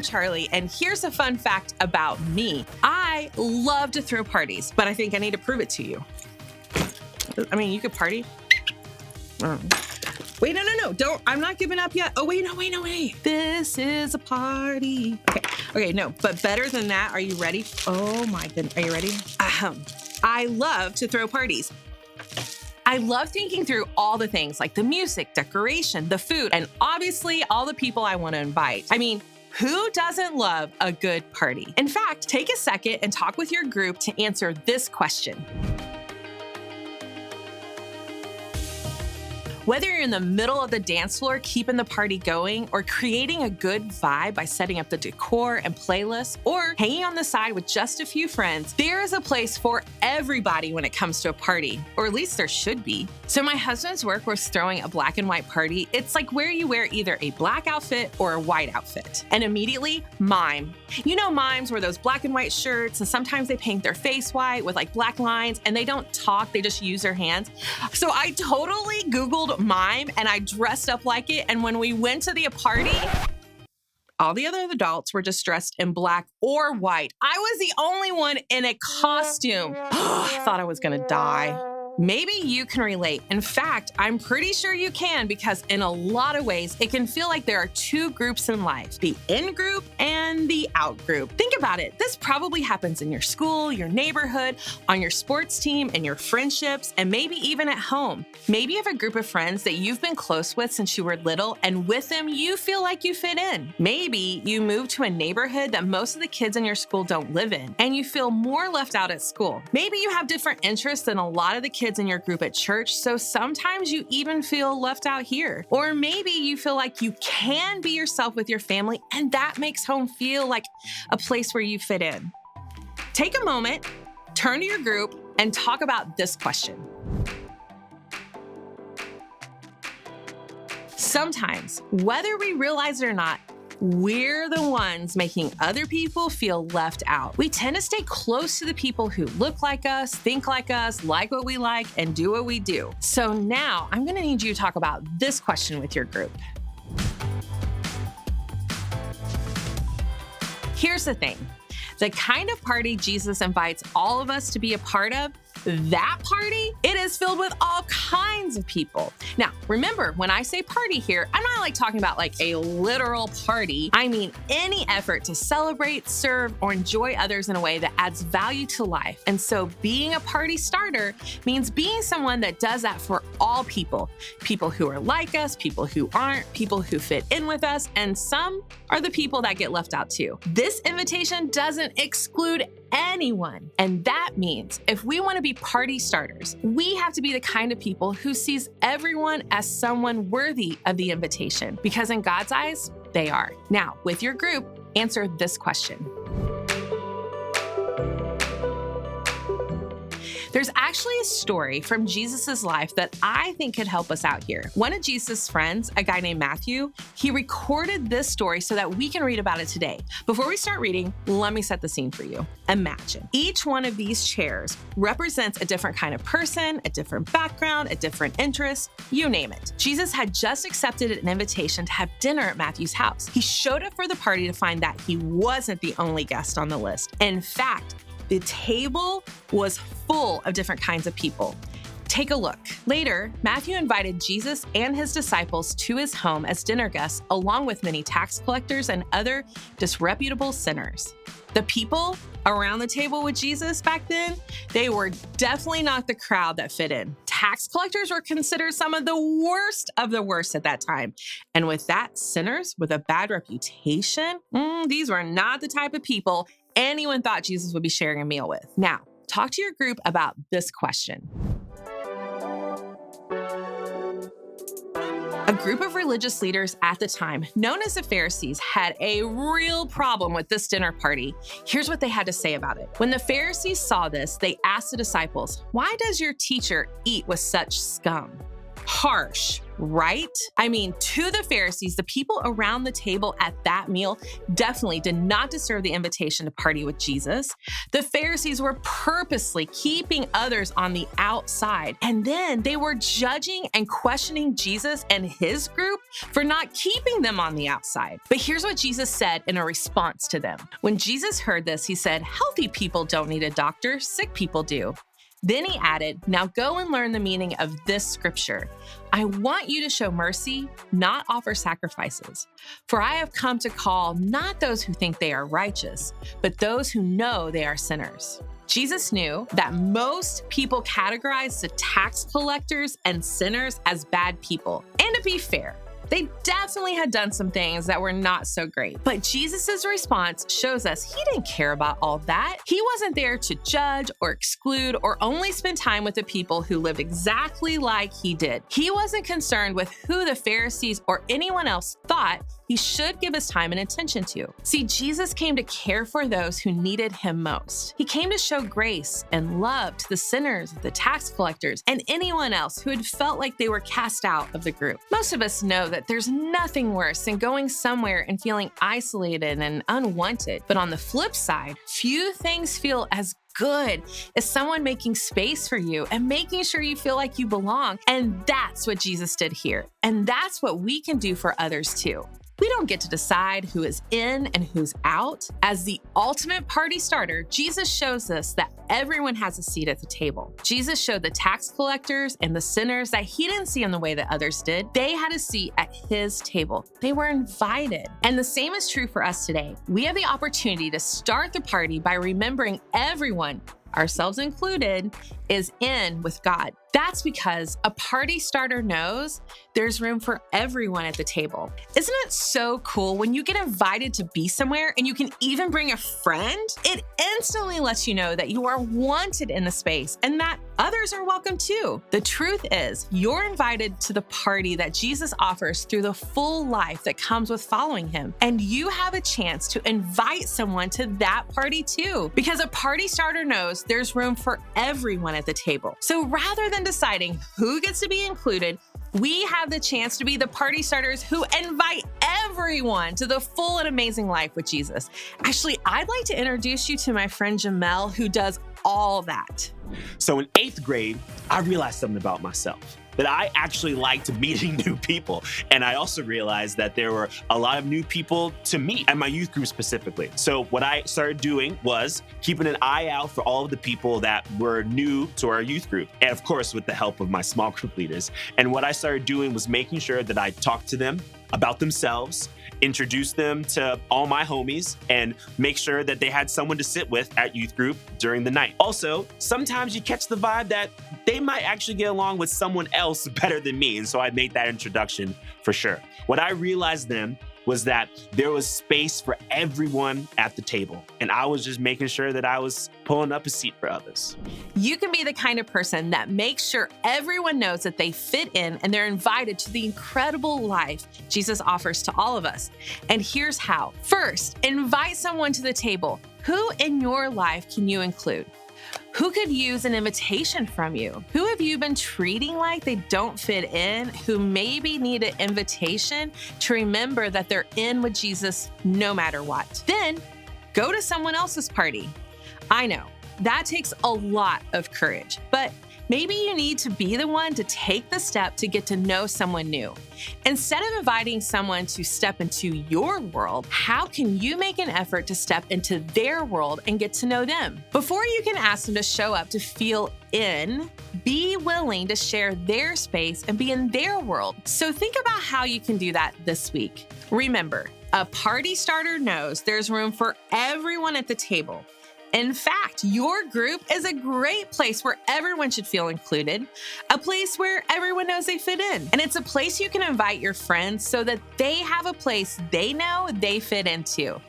Charlie, and here's a fun fact about me. I love to throw parties, but I think I need to prove it to you. I mean, you could party. Wait, no, don't. I'm not giving up yet. Oh, wait, no, wait. This is a party. Okay, no, but better than that. Are you ready? Oh my goodness. Are you ready? I love to throw parties. I love thinking through all the things like the music, decoration, the food, and obviously all the people I want to invite. I mean, who doesn't love a good party? In fact, take a second and talk with your group to answer this question. Whether you're in the middle of the dance floor, keeping the party going, or creating a good vibe by setting up the decor and playlists, or hanging on the side with just a few friends, there is a place for everybody when it comes to a party, or at least there should be. So my husband's work was throwing a black and white party. It's like where you wear either a black outfit or a white outfit. And immediately, mime. You know mimes wear those black and white shirts, and sometimes they paint their face white with like black lines, and they don't talk, they just use their hands. So I totally Googled mime and I dressed up like it. And when we went to the party, all the other adults were just dressed in black or white. I was the only one in a costume. I thought I was gonna die. Maybe you can relate. In fact, I'm pretty sure you can, because in a lot of ways, it can feel like there are two groups in life, the in group and the out group. Think about it. This probably happens in your school, your neighborhood, on your sports team, and your friendships, and maybe even at home. Maybe you have a group of friends that you've been close with since you were little, and with them, you feel like you fit in. Maybe you moved to a neighborhood that most of the kids in your school don't live in, and you feel more left out at school. Maybe you have different interests than a lot of the kids in your group at church, so sometimes you even feel left out here. Or maybe you feel like you can be yourself with your family, and that makes home feel like a place where you fit in. Take a moment, turn to your group, and talk about this question. Sometimes, whether we realize it or not, we're the ones making other people feel left out. We tend to stay close to the people who look like us, think like us, like what we like, and do what we do. So now I'm gonna need you to talk about this question with your group. Here's the thing. The kind of party Jesus invites all of us to be a part of, that party, it is filled with all kinds of people. Now, remember, when I say party here, I'm not like talking about like a literal party. I mean any effort to celebrate, serve, or enjoy others in a way that adds value to life. And so being a party starter means being someone that does that for all people. People who are like us, people who aren't, people who fit in with us, and some are the people that get left out too. This invitation doesn't exclude anyone. And that means if we want to be party starters, we have to be the kind of people who sees everyone as someone worthy of the invitation, because in God's eyes, they are. Now, with your group, answer this question. There's actually a story from Jesus' life that I think could help us out here. One of Jesus' friends, a guy named Matthew, he recorded this story so that we can read about it today. Before we start reading, let me set the scene for you. Imagine each one of these chairs represents a different kind of person, a different background, a different interest, you name it. Jesus had just accepted an invitation to have dinner at Matthew's house. He showed up for the party to find that he wasn't the only guest on the list. In fact, the table was full of different kinds of people. Take a look. Later, Matthew invited Jesus and his disciples to his home as dinner guests, along with many tax collectors and other disreputable sinners. The people around the table with Jesus back then, they were definitely not the crowd that fit in. Tax collectors were considered some of the worst at that time. And with that, sinners with a bad reputation, these were not the type of people anyone thought Jesus would be sharing a meal with. Now, talk to your group about this question. A group of religious leaders at the time, known as the Pharisees, had a real problem with this dinner party. Here's what they had to say about it. When the Pharisees saw this, they asked the disciples, "Why does your teacher eat with such scum?" Harsh, right? I mean, to the Pharisees, the people around the table at that meal definitely did not deserve the invitation to party with Jesus. The Pharisees were purposely keeping others on the outside, and then they were judging and questioning Jesus and his group for not keeping them on the outside. But here's what Jesus said in a response to them. When Jesus heard this, he said, "Healthy people don't need a doctor, sick people do." Then he added, "Now go and learn the meaning of this scripture. I want you to show mercy, not offer sacrifices. For I have come to call not those who think they are righteous, but those who know they are sinners." Jesus knew that most people categorize the tax collectors and sinners as bad people. And to be fair, they definitely had done some things that were not so great. But Jesus' response shows us he didn't care about all that. He wasn't there to judge or exclude or only spend time with the people who lived exactly like he did. He wasn't concerned with who the Pharisees or anyone else thought he should give his time and attention to. See, Jesus came to care for those who needed him most. He came to show grace and love to the sinners, the tax collectors, and anyone else who had felt like they were cast out of the group. Most of us know that there's nothing worse than going somewhere and feeling isolated and unwanted. But on the flip side, few things feel as good as someone making space for you and making sure you feel like you belong. And that's what Jesus did here. And that's what we can do for others too. We don't get to decide who is in and who's out. As the ultimate party starter, Jesus shows us that everyone has a seat at the table. Jesus showed the tax collectors and the sinners that he didn't see in the way that others did. They had a seat at his table. They were invited. And the same is true for us today. We have the opportunity to start the party by remembering everyone, ourselves included, is in with God. That's because a party starter knows there's room for everyone at the table. Isn't it so cool when you get invited to be somewhere and you can even bring a friend? It instantly lets you know that you are wanted in the space and that others are welcome too. The truth is, you're invited to the party that Jesus offers through the full life that comes with following him. And you have a chance to invite someone to that party too, because a party starter knows there's room for everyone at the table. So rather than deciding who gets to be included, we have the chance to be the party starters who invite everyone to the full and amazing life with Jesus. Actually, I'd like to introduce you to my friend Jamel, who does all that. So in 8th grade, I realized something about myself, that I actually liked meeting new people. And I also realized that there were a lot of new people to meet at my youth group specifically. So what I started doing was keeping an eye out for all of the people that were new to our youth group. And of course, with the help of my small group leaders. And what I started doing was making sure that I talked to them about themselves, introduce them to all my homies, and make sure that they had someone to sit with at youth group during the night. Also, sometimes you catch the vibe that they might actually get along with someone else better than me, and so I made that introduction for sure. What I realized then was that there was space for everyone at the table, and I was just making sure that I was pulling up a seat for others. You can be the kind of person that makes sure everyone knows that they fit in and they're invited to the incredible life Jesus offers to all of us. And here's how. First, invite someone to the table. Who in your life can you include? Who could use an invitation from you? Who have you been treating like they don't fit in, who maybe need an invitation to remember that they're in with Jesus no matter what? Then go to someone else's party. I know that takes a lot of courage, but maybe you need to be the one to take the step to get to know someone new. Instead of inviting someone to step into your world, how can you make an effort to step into their world and get to know them? Before you can ask them to show up to feel in, be willing to share their space and be in their world. So think about how you can do that this week. Remember, a party starter knows there's room for everyone at the table. In fact, your group is a great place where everyone should feel included, a place where everyone knows they fit in. And it's a place you can invite your friends so that they have a place they know they fit into.